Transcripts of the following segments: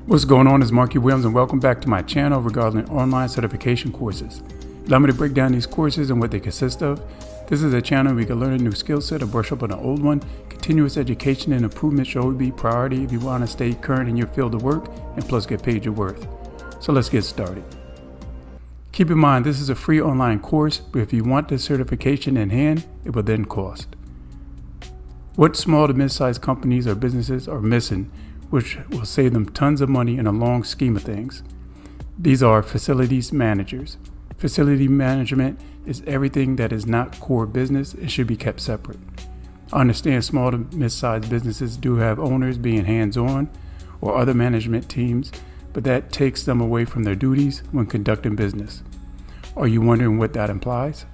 What's going on is Markie and welcome back to my channel regarding online certification courses. Allow me to break down these courses and what they consist of. This is a channel where you can learn a new skill set or brush up on an old one. Continuous education and improvement should always be priority if you want to stay current in your field of work and plus get paid your worth. So let's get started. Keep in mind this is a free online course, but if you want the certification in hand, it will then cost. What small to mid-sized companies or businesses are missing, which will save them tons of money in a long scheme of things. These are facilities managers. Facility management is everything that is not core business and should be kept separate. I understand small to mid-sized businesses do have owners being hands-on or other management teams, but that takes them away from their duties when conducting business. Are you wondering what that implies?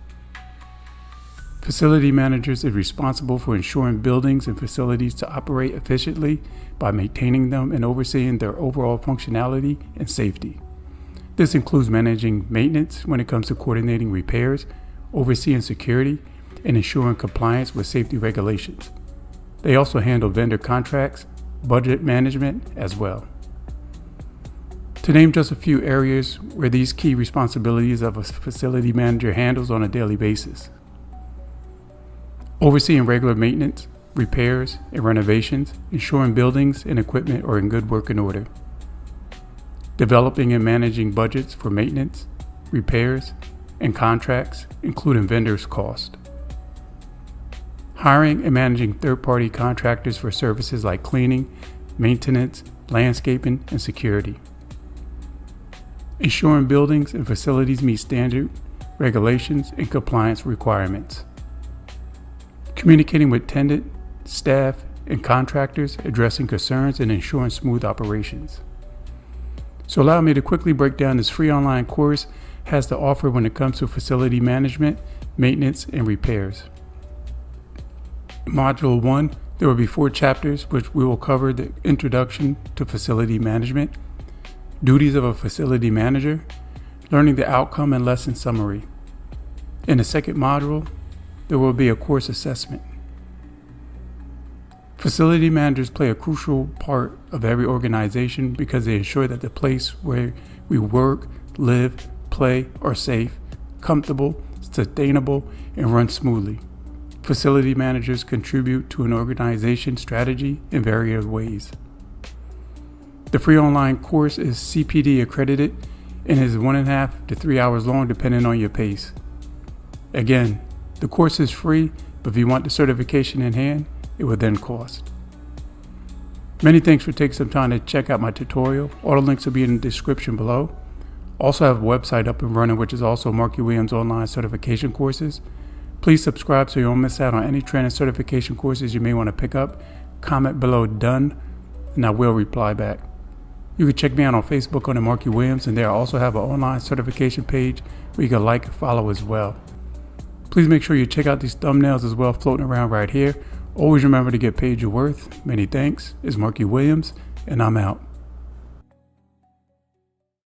Facility managers is responsible for ensuring buildings and facilities to operate efficiently by maintaining them and overseeing their overall functionality and safety. This includes managing maintenance when it comes to coordinating repairs, overseeing security, and ensuring compliance with safety regulations. They also handle vendor contracts, budget management as well. To name just a few areas where these key responsibilities of a facility manager handles on a daily basis. Overseeing regular maintenance, repairs, and renovations, ensuring buildings and equipment are in good working order. Developing and managing budgets for maintenance, repairs, and contracts, including vendors' cost. Hiring and managing third-party contractors for services like cleaning, maintenance, landscaping, and security. Ensuring buildings and facilities meet standard regulations and compliance requirements. Communicating with tenant, staff, and contractors, addressing concerns and ensuring smooth operations. So allow me to quickly break down this free online course has to offer when it comes to facility management, maintenance, and repairs. In Module 1, there will be 4 chapters which we will cover the introduction to facility management, duties of a facility manager, learning the outcome and lesson summary. In the second module, there will be a course assessment. Facility managers play a crucial part of every organization because they ensure that the place where we work, live, play are safe, comfortable, sustainable, and run smoothly. Facility managers contribute to an organization's strategy in various ways. The free online course is CPD accredited and is 1.5 to 3 hours long depending on your pace. Again, the course is free, but if you want the certification in hand, it will then cost. Many thanks for taking some time to check out my tutorial. All the links will be in the description below. Also have a website up and running, which is also Markie Williams Online Certification Courses. Please subscribe so you don't miss out on any training certification courses you may want to pick up. Comment below "done" and I will reply back. You can check me out on Facebook under Markie Williams, and there I also have an online certification page where you can like and follow as well. Please make sure you check out these thumbnails as well floating around right here. Always remember to get paid your worth. Many thanks. It's Markie Williams, and I'm out.